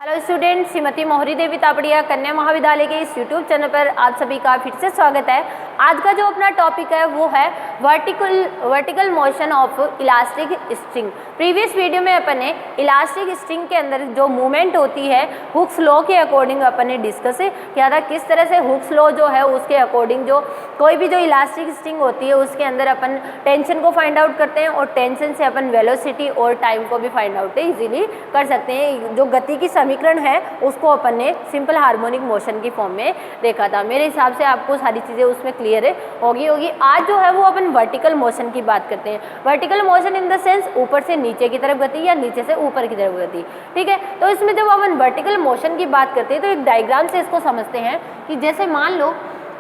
Hello student, Shrimati मोहरी देवी तापड़िया कन्या महाविद्यालय के इस यूट्यूब चैनल पर आप सभी का फिर से स्वागत है। आज का जो अपना टॉपिक है वो है vertical motion of elastic string. Previous video में अपन ने इलास्टिक स्ट्रिंग के अंदर जो मूवमेंट होती है हुक्स लॉ के अकॉर्डिंग अपन ने डिस्कस किया था, किस तरह से हुक्स लॉ जो है उसके अकॉर्डिंग जो कोई भी जो इलास्टिक स्ट्रिंग होती है उसके अंदर अपन टेंशन को फाइंड आउट करते हैं और टेंशन से अपन वेलोसिटी और टाइम को भी फाइंड आउट इजीली कर सकते हैं। जो गति की समीकरण है उसको अपन ने सिंपल हार्मोनिक मोशन की फॉर्म में देखा था। मेरे हिसाब से आपको सारी चीज़ें उसमें क्लियर होगी। आज जो है वो अपन वर्टिकल मोशन की बात करते हैं। Vertical motion in the sense ऊपर से नीचे की तरफ गति या नीचे से ऊपर की तरफ गति, ठीक है। तो इसमें जब अपन वर्टिकल मोशन की बात करते हैं तो एक डायग्राम से इसको समझते हैं कि जैसे मान लो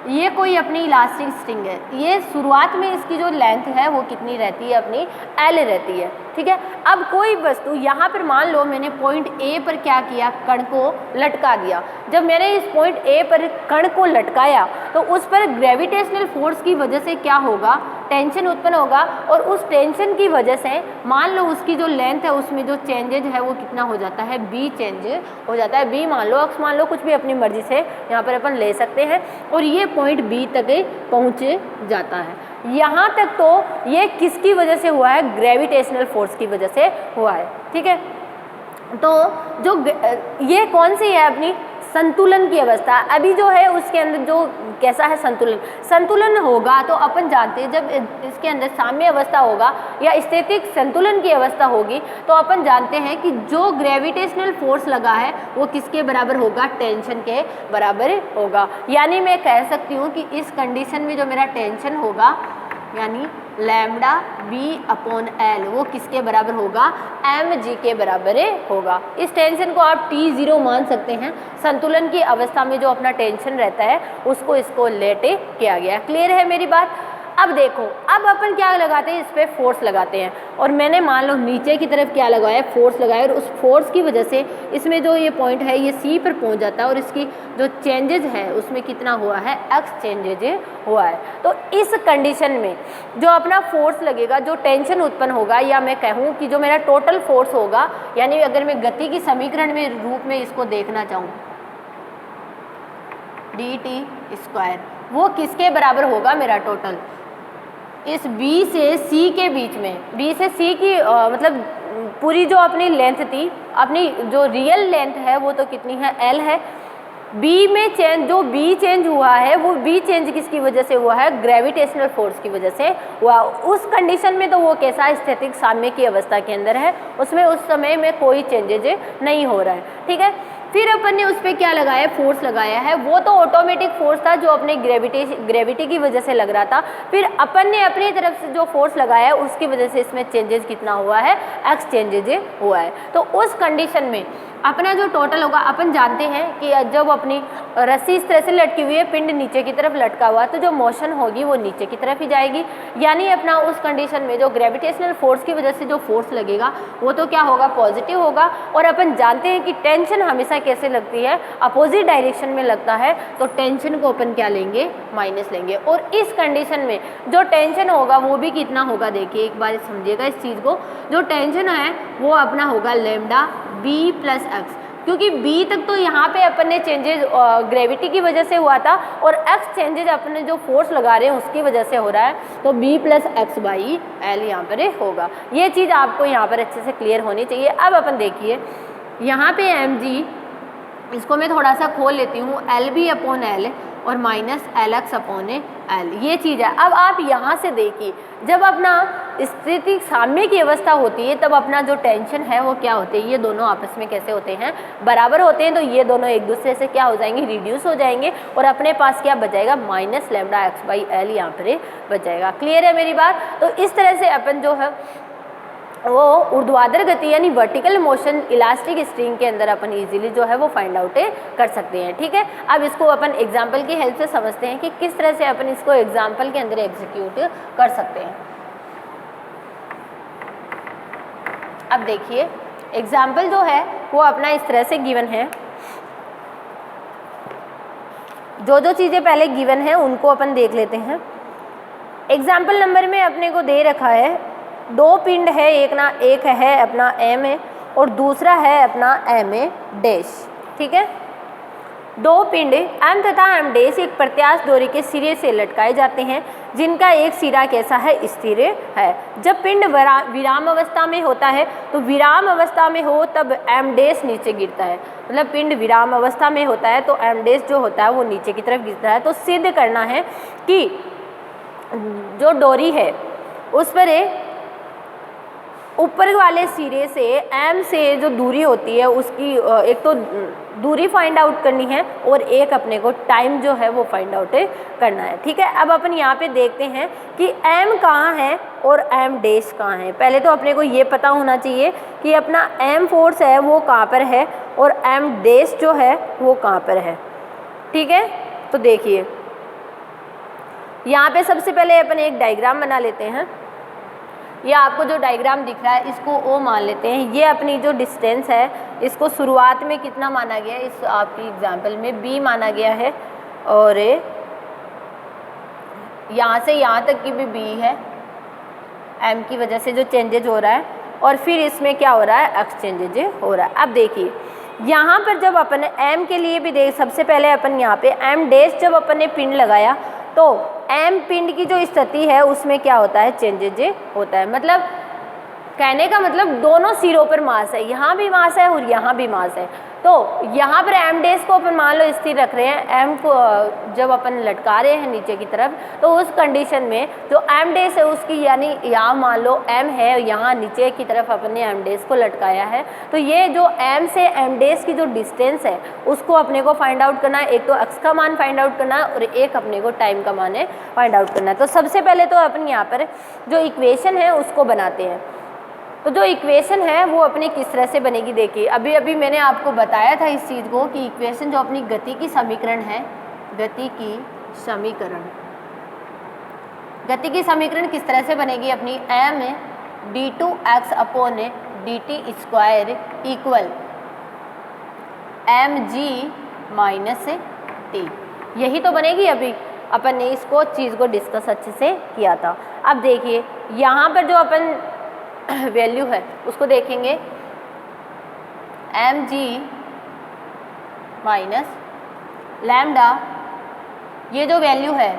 ये कोई अपनी इलास्टिक स्ट्रिंग है, ये शुरुआत में इसकी जो लेंथ है वो कितनी रहती है, अपनी L रहती है, ठीक है। अब कोई वस्तु यहाँ पर मान लो मैंने पॉइंट A पर क्या किया, कण को लटका दिया। जब मैंने इस पॉइंट A पर कण को लटकाया तो उस पर ग्रेविटेशनल फोर्स की वजह से क्या होगा, टेंशन उत्पन्न होगा और उस टेंशन की वजह से मान लो उसकी जो लेंथ है उसमें जो चेंजेज है वो कितना हो जाता है, B चेंज हो जाता है। B मान लो, x मान लो, कुछ भी अपनी मर्जी से यहाँ पर अपन ले सकते हैं और ये पॉइंट B तक पहुँच जाता है। यहाँ तक तो ये किसकी वजह से हुआ है, ग्रेविटेशनल फोर्स की वजह से हुआ है, ठीक है। तो जो ये कौन सी है, अपनी संतुलन की अवस्था। अभी जो है उसके अंदर जो कैसा है, संतुलन होगा तो अपन जानते हैं जब इसके अंदर साम्य अवस्था होगा या स्थितिक संतुलन की अवस्था होगी तो अपन जानते हैं कि जो ग्रेविटेशनल फोर्स लगा है वो किसके बराबर होगा, टेंशन के बराबर होगा। यानी मैं कह सकती हूँ कि इस कंडीशन में जो मेरा टेंशन होगा यानी लैम्डा बी अपॉन एल वो किसके बराबर होगा, mg के बराबर होगा। इस टेंशन को आप T0 मान सकते हैं। संतुलन की अवस्था में जो अपना टेंशन रहता है उसको इसको लेटे किया गया। क्लियर है मेरी बात। अब देखो, अब अपन क्या लगाते हैं, इस पर फोर्स लगाते हैं और मैंने मान लो नीचे की तरफ क्या लगाया, फोर्स लगाया और उस फोर्स की वजह से इसमें जो ये पॉइंट है ये C पर पहुंच जाता है और इसकी जो चेंजेज है उसमें कितना हुआ है, x चेंजेज हुआ है। तो इस कंडीशन में जो अपना फोर्स लगेगा, जो टेंशन उत्पन्न होगा, या मैं कहूँ कि जो मेरा टोटल फोर्स होगा, यानी अगर मैं गति की समीकरण में रूप में इसको देखना चाहूँ dt², वो किसके बराबर होगा, मेरा टोटल इस B से C के बीच में, B से C की मतलब पूरी जो अपनी लेंथ थी, अपनी जो रियल लेंथ है वो तो कितनी है, L है। B में चेंज, जो B चेंज हुआ है वो B चेंज किसकी वजह से हुआ है, ग्रेविटेशनल फोर्स की वजह से हुआ। उस कंडीशन में तो वो कैसा, स्थितिक साम्य की अवस्था के अंदर है, उसमें उस समय में कोई चेंजेज नहीं हो रहा है, ठीक है। फिर अपन ने उस पर क्या लगाया, फोर्स लगाया है, वो तो ऑटोमेटिक फोर्स था जो अपने ग्रेविटी की वजह से लग रहा था। फिर अपन ने अपनी तरफ से जो फोर्स लगाया है उसकी वजह से इसमें चेंजेस कितना हुआ है, x चेंजेज हुआ है। तो उस कंडीशन में अपना जो टोटल होगा, अपन जानते हैं कि जब अपनी रस्सी इस तरह से लटकी हुई है, पिंड नीचे की तरफ लटका हुआ, तो जो मोशन होगी वो नीचे की तरफ ही जाएगी। यानी अपना उस कंडीशन में जो ग्रेविटेशनल फोर्स की वजह से जो फोर्स लगेगा वो तो क्या होगा, पॉजिटिव होगा। और अपन जानते हैं कि टेंशन हमेशा कैसे लगती है, अपोजिट डायरेक्शन में लगता है, तो टेंशन को अपन क्या लेंगे, माइनस लेंगे। और इस कंडीशन में जो टेंशन होगा वो भी कितना होगा, देखिए एक बार समझिएगा इस चीज़ को। जो टेंशन है वो अपना होगा लैम्डा b प्लस एक्स, क्योंकि b तक तो यहाँ पे अपन ने चेंजेज ग्रेविटी की वजह से हुआ था और x चेंजेज अपने जो फोर्स लगा रहे हैं उसकी वजह से हो रहा है, तो b plus x by L यहाँ पर होगा। ये चीज़ आपको यहाँ पर अच्छे से क्लियर होनी चाहिए। अब अपन देखिए यहाँ पे mg, इसको मैं थोड़ा सा खोल लेती हूँ, LB अपॉन एल और माइनस LX अपॉन एल, ये चीज़ है। अब आप यहाँ से देखिए, जब अपना स्थितिक साम्य की अवस्था होती है तब अपना जो टेंशन है वो क्या होते हैं, ये दोनों आपस में कैसे होते हैं, बराबर होते हैं। तो ये दोनों एक दूसरे से क्या हो जाएंगे, रिड्यूस हो जाएंगे और अपने पास क्या बचाएगा, minus lambda x by L यहाँ पर बचाएगा। क्लियर है मेरी बात। तो इस तरह से अपन जो है वो ऊर्ध्वाधर गति यानी वर्टिकल मोशन इलास्टिक स्ट्रिंग के अंदर अपन इजीली जो है वो फाइंड आउट कर सकते हैं, ठीक है। अब इसको अपन एग्जांपल की हेल्प से समझते हैं कि किस तरह से अपन इसको एग्जांपल के अंदर एग्जीक्यूट कर सकते हैं। अब देखिए एग्जांपल जो है वो अपना इस तरह से गिवन है। जो चीज़ें पहले गिवन है उनको अपन देख लेते हैं। एग्जाम्पल नंबर में अपने को दे रखा है, दो पिंड है, एक है अपना m है और दूसरा है अपना एम ए डैश। ठीक है, दो पिंड एम तथा एम डैश एक प्रत्यास्थ डोरी के सिरे से लटकाए जाते हैं जिनका एक सिरा कैसा है, स्थिर है। जब पिंड विराम अवस्था में होता है तो विराम अवस्था में हो तब एम डैश नीचे गिरता है, मतलब पिंड विराम अवस्था में होता है तो एम डैश जो होता है वो नीचे की तरफ गिरता है। तो सिद्ध करना है कि जो डोरी है उस पर ऊपर वाले सिरे से एम से जो दूरी होती है उसकी एक तो दूरी फाइंड आउट करनी है और एक अपने को टाइम जो है वो फाइंड आउट करना है। ठीक है, अब अपन यहाँ पे देखते हैं कि एम कहाँ है और एम डैश कहाँ है। पहले तो अपने को ये पता होना चाहिए कि अपना एम फोर्स है वो कहाँ पर है और एम डैश जो है वो कहाँ पर है। ठीक है, तो देखिए यहाँ पे सबसे पहले अपन एक डायग्राम बना लेते हैं। ये आपको जो डायग्राम दिख रहा है इसको ओ मान लेते हैं। ये अपनी जो डिस्टेंस है इसको शुरुआत में कितना माना गया है, इस आपकी एग्जाम्पल में बी माना गया है और यहाँ से यहाँ तक की भी बी है, एम की वजह से जो चेंजेज हो रहा है, और फिर इसमें क्या हो रहा है, एक्स चेंजेज हो रहा है। अब देखिए यहाँ पर जब अपन एम के लिए भी देख, सबसे पहले अपन यहाँ पे एम डैश जब अपन ने पिंड लगाया तो एम पिंड की जो स्थिति है उसमें क्या होता है, चेंजेज होता है। मतलब कहने का मतलब दोनों सिरों पर मास है, यहाँ भी मास है और यहाँ भी मास है। तो यहाँ पर एम डैश को अपन मान लो स्थिर रख रहे हैं, एम को जब अपन लटका रहे हैं नीचे की तरफ, तो उस कंडीशन में जो एम डैश है उसकी यानी यहाँ मान लो एम है, यहाँ नीचे की तरफ अपन ने एम डैश को लटकाया है, तो ये जो एम से एम डैश की जो डिस्टेंस है उसको अपने को फाइंड आउट करना है। एक तो एक्स का मान फाइंड आउट करना है और एक अपने को टाइम का मान है फाइंड आउट करना है। तो सबसे पहले तो अपन यहाँ पर जो इक्वेशन है उसको बनाते हैं। तो जो इक्वेशन है वो अपनी किस तरह से बनेगी, देखिए अभी अभी मैंने आपको बताया था इस चीज़ को कि इक्वेशन जो अपनी गति की समीकरण है, गति की समीकरण किस तरह से बनेगी अपनी, M D two X upon D T square equal M G minus T, यही तो बनेगी। अभी अपन ने इसको चीज़ को डिस्कस अच्छे से किया था। अब देखिए यहाँ पर जो अपन वैल्यू है उसको देखेंगे, एम जी माइनस लैम्डा, ये जो वैल्यू है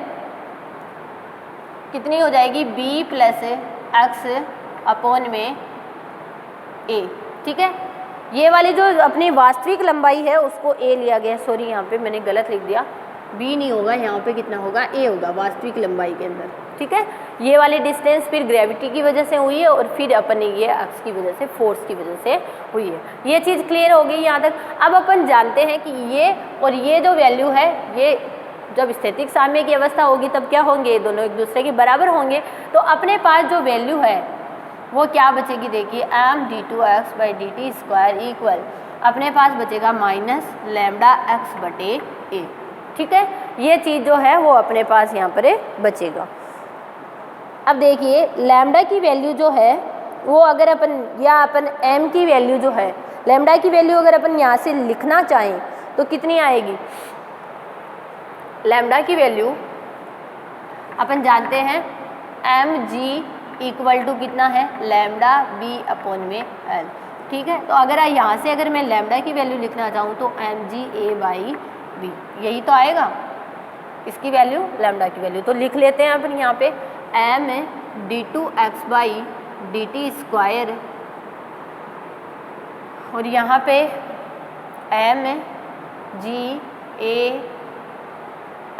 कितनी हो जाएगी, बी प्लस एक्स अपॉन में ए। ठीक है, ये वाली जो अपनी वास्तविक लंबाई है उसको ए लिया गया, सॉरी यहाँ पे मैंने गलत लिख दिया, बी नहीं होगा, यहाँ पे कितना होगा, ए होगा वास्तविक लंबाई के अंदर। ठीक है, ये वाली डिस्टेंस फिर ग्रेविटी की वजह से हुई है और फिर अपन ये एक्स की वजह से, फोर्स की वजह से हुई है। ये चीज़ क्लियर हो गई यहाँ तक। अब अपन जानते हैं कि ये और ये जो वैल्यू है ये जब स्थितिक साम्य की अवस्था होगी तब क्या होंगे, ये दोनों एक दूसरे के बराबर होंगे। तो अपने पास जो वैल्यू है वो क्या बचेगी, देखिए M D two X by D T square equal अपने पास बचेगा माइनस लैम्डा एक्स बटे ए। ठीक है, ये चीज़ जो है वो अपने पास यहाँ पर बचेगा। अब देखिए लैम्डा की वैल्यू जो है वो अगर अपन, या अपन एम की वैल्यू जो है, लैम्डा की वैल्यू अगर अपन यहाँ से लिखना चाहें तो कितनी आएगी, लैम्डा की वैल्यू अपन जानते हैं एम जी इक्वल टू कितना है, लैम्डा बी अपॉन में एल। ठीक है, तो अगर यहाँ से अगर मैं लैम्डा की वैल्यू लिखना चाहूँ तो M G A by B, यही तो आएगा इसकी वैल्यू, लैम्डा की वैल्यू। तो लिख लेते हैं अपन यहाँ पे M D two X by D T square और यहाँ पे M G A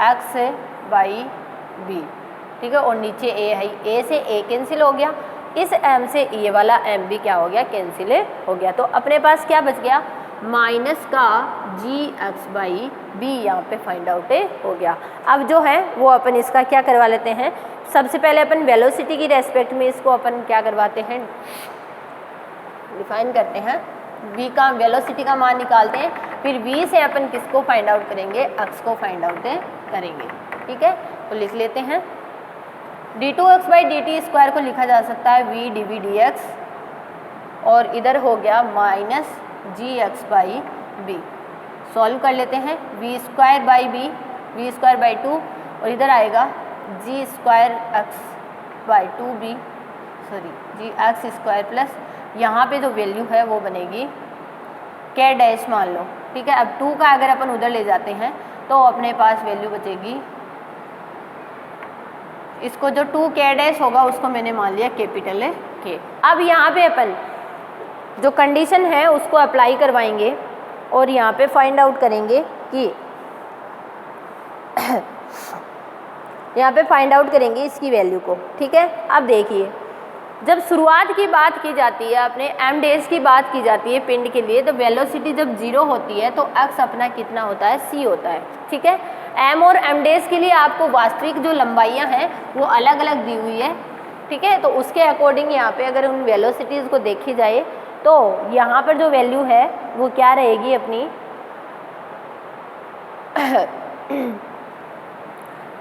X by B. ठीक है, और नीचे ए है, ए से ए कैंसिल हो गया, इस एम से ये वाला एम भी क्या हो गया, कैंसिल हो गया। तो अपने पास क्या बच गया, माइनस का जी एक्स बाई बी यहाँ पे फाइंड आउट हो गया। अब जो है वो अपन इसका क्या करवा लेते हैं, सबसे पहले अपन वेलोसिटी की रेस्पेक्ट में इसको अपन क्या करवाते हैं, डिफाइन करते हैं, v का वेलोसिटी का मान निकालते हैं, फिर v से अपन किसको फाइंड आउट करेंगे, x को फाइंड आउट करेंगे। ठीक है, तो लिख लेते हैं D two X by D T square को लिखा जा सकता है v D V D X, और इधर हो गया minus G X by B. Solve कर लेते हैं, V square by B, V square by 2, और इधर आएगा G square X by 2 B, sorry G X square plus यहाँ पे जो वैल्यू है वो बनेगी के डैश मान लो, ठीक है। अब 2 का अगर अपन उधर ले जाते हैं तो अपने पास वैल्यू बचेगी, इसको जो 2 के डैश होगा उसको मैंने मान लिया कैपिटल के। अब यहाँ पे अपन जो कंडीशन है उसको अप्लाई करवाएंगे और यहाँ पे फाइंड आउट करेंगे कि यहाँ पे फाइंड आउट करेंगे इसकी वैल्यू को, ठीक है। अब देखिए, जब शुरुआत की बात की जाती है, अपने एम डेज की बात की जाती है पिंड के लिए, तो वेलोसिटी जब 0 होती है तो एक्स अपना कितना होता है, c होता है, ठीक है। एम और एम डेज के लिए आपको वास्तविक जो लंबाइयाँ हैं वो अलग अलग दी हुई है, ठीक है। तो उसके अकॉर्डिंग यहाँ पे अगर उन वेलोसिटीज़ को देखी जाए तो यहाँ पर जो वैल्यू है वो क्या रहेगी अपनी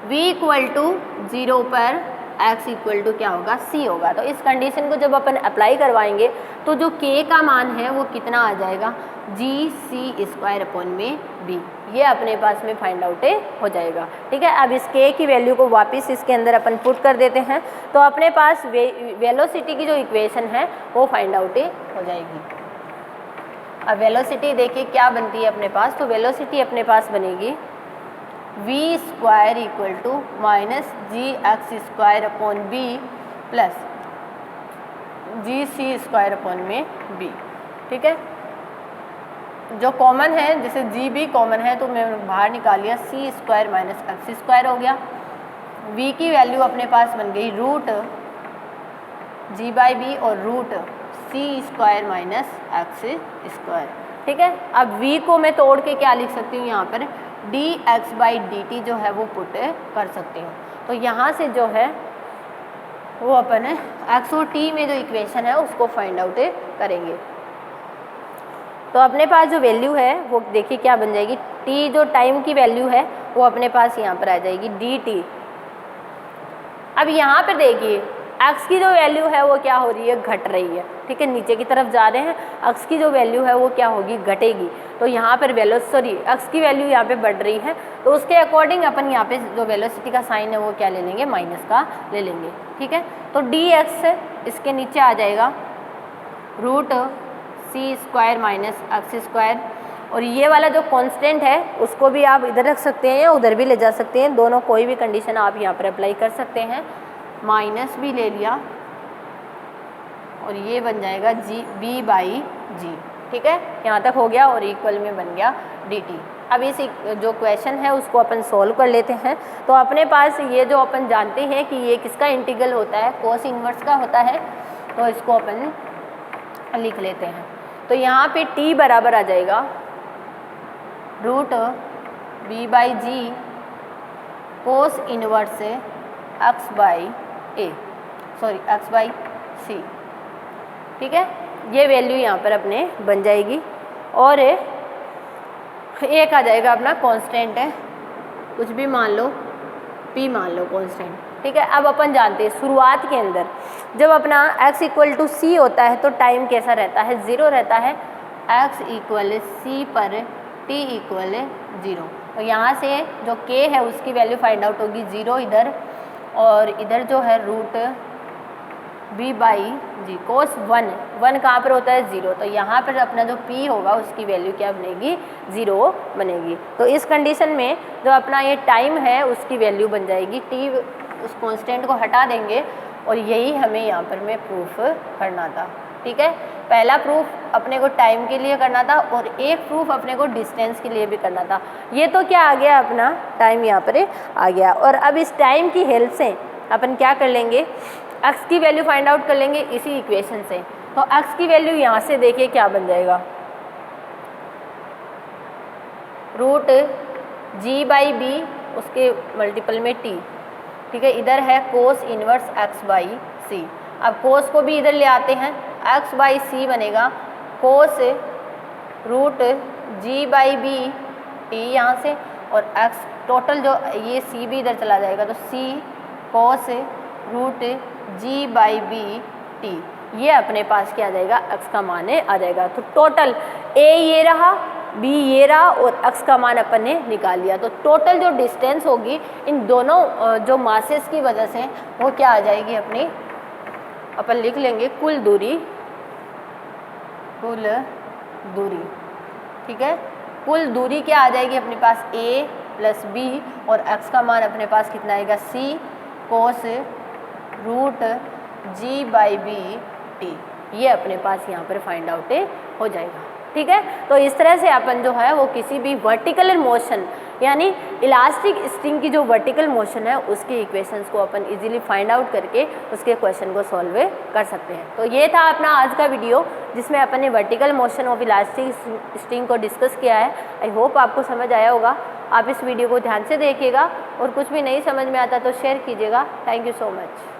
v इक्वल टू 0 पर x इक्वल टू क्या होगा, c होगा। तो इस कंडीशन को जब अपन अप्लाई करवाएंगे तो जो k का मान है वो कितना आ जाएगा, g(c²) अपॉन में b, ये अपने पास में फाइंड आउट हो जाएगा, ठीक है। अब इस k की वैल्यू को वापस इसके अंदर अपन पुट कर देते हैं तो अपने पास वेलोसिटी की जो इक्वेशन है वो फाइंड आउट हो जाएगी। अब वेलोसिटी देखिए क्या बनती है अपने पास, तो वेलोसिटी अपने पास बनेगी v² equal to minus gx² upon b plus gc² upon में b, ठीक है। जो कॉमन है, जैसे gb कॉमन है तो मैं बाहर निकाल लिया, c² माइनस x² हो गया। v की वैल्यू अपने पास बन गई रूट g/b और रूट c² माइनस x², ठीक है। अब v को मैं तोड़ के क्या लिख सकती हूँ, यहाँ पर dx/dt जो है वो पुट कर सकती हूँ। तो यहाँ से जो है वो अपन x और t में जो इक्वेशन है उसको फाइंड आउट करेंगे। तो अपने पास जो वैल्यू है वो देखिए क्या बन जाएगी, t जो टाइम की वैल्यू है वो अपने पास यहाँ पर आ जाएगी dt। अब यहाँ पर देखिए x की जो वैल्यू है वो क्या हो रही है, घट रही है, ठीक है। नीचे की तरफ जा रहे हैं, x की जो वैल्यू है वो क्या होगी, घटेगी। तो यहाँ पर x की वैल्यू यहाँ पे बढ़ रही है तो उसके अकॉर्डिंग अपन यहाँ पे जो वेलोसिटी का साइन है वो क्या ले लेंगे, माइनस का ले लेंगे, ठीक है। तो dx इसके नीचे आ जाएगा रूट c² माइनस x², और ये वाला जो कांस्टेंट है उसको भी आप इधर रख सकते हैं या उधर भी ले जा सकते हैं, दोनों कोई भी कंडीशन आप यहाँ पर अप्लाई कर सकते हैं। माइनस भी ले लिया और ये बन जाएगा b/g, ठीक है। यहाँ तक हो गया और इक्वल में बन गया dt। अब इस जो क्वेश्चन है उसको अपन सोल्व कर लेते हैं। तो अपने पास ये जो अपन जानते हैं कि ये किसका इंटीग्रल होता है, कोस इन्वर्स का होता है, तो इसको अपन लिख लेते हैं। तो यहाँ पे t बराबर आ जाएगा रूट b/g कोस इन्वर्स x/c, ठीक है। ये वैल्यू यहाँ पर अपने बन जाएगी और एक आ जाएगा अपना कांस्टेंट है, कुछ भी मान लो, p मान लो कांस्टेंट, ठीक है। अब अपन जानते हैं शुरुआत के अंदर जब अपना x इक्वल टू c होता है तो टाइम कैसा रहता है, 0 रहता है। x इक्वल c पर t इक्वल 0। तो यहाँ से जो k है उसकी वैल्यू फाइंड आउट होगी 0 इधर, और इधर जो है रूट b/g कोस 1 कहाँ पर होता है, 0। तो यहाँ पर अपना जो p होगा उसकी वैल्यू क्या बनेगी, 0 बनेगी। तो इस कंडीशन में जो अपना ये टाइम है उसकी वैल्यू बन जाएगी t, उस कांस्टेंट को हटा देंगे और यही हमें यहाँ पर में प्रूफ करना था, ठीक है। पहला प्रूफ अपने को टाइम के लिए करना था और एक प्रूफ अपने को डिस्टेंस के लिए भी करना था। ये तो क्या आ गया, अपना टाइम यहाँ पर आ गया। और अब इस टाइम की हेल्प से अपन क्या कर लेंगे, x की वैल्यू फाइंड आउट कर लेंगे इसी इक्वेशन से। तो x की वैल्यू यहाँ से देखिए क्या बन जाएगा, रूट g/b उसके मल्टीपल में t, ठीक है। इधर है कोस इन्वर्स x/c। अब कोस को भी इधर ले आते हैं, x/c बनेगा कोस रूट g/b t यहाँ से, और x टोटल जो ये c भी इधर चला जाएगा तो c cos root g/b t, ये अपने पास क्या आ जाएगा, x का मान आ जाएगा। तो टोटल a ये रहा, b ये रहा और x का मान अपन ने निकाल लिया। तो टोटल जो डिस्टेंस होगी इन दोनों जो मासेस की वजह से वो क्या आ जाएगी अपनी, अपन लिख लेंगे कुल दूरी कुल दूरी, ठीक है। कुल दूरी क्या आ जाएगी अपने पास a प्लस बी और x का मान अपने पास कितना आएगा c cos root g by B T, ये अपने पास यहाँ पर फाइंड आउट हो जाएगा, ठीक है। तो इस तरह से अपन जो है वो किसी भी वर्टिकल मोशन यानी इलास्टिक स्ट्रिंग की जो वर्टिकल मोशन है उसके इक्वेशंस को अपन इजीली फाइंड आउट करके उसके क्वेश्चन को सॉल्व कर सकते हैं। तो ये था अपना आज का वीडियो जिसमें अपन ने vertical motion of elastic string को डिस्कस किया है। आई होप आपको समझ आया होगा। आप इस वीडियो को ध्यान से देखिएगा और कुछ भी नहीं समझ में आता तो शेयर कीजिएगा। Thank you so much.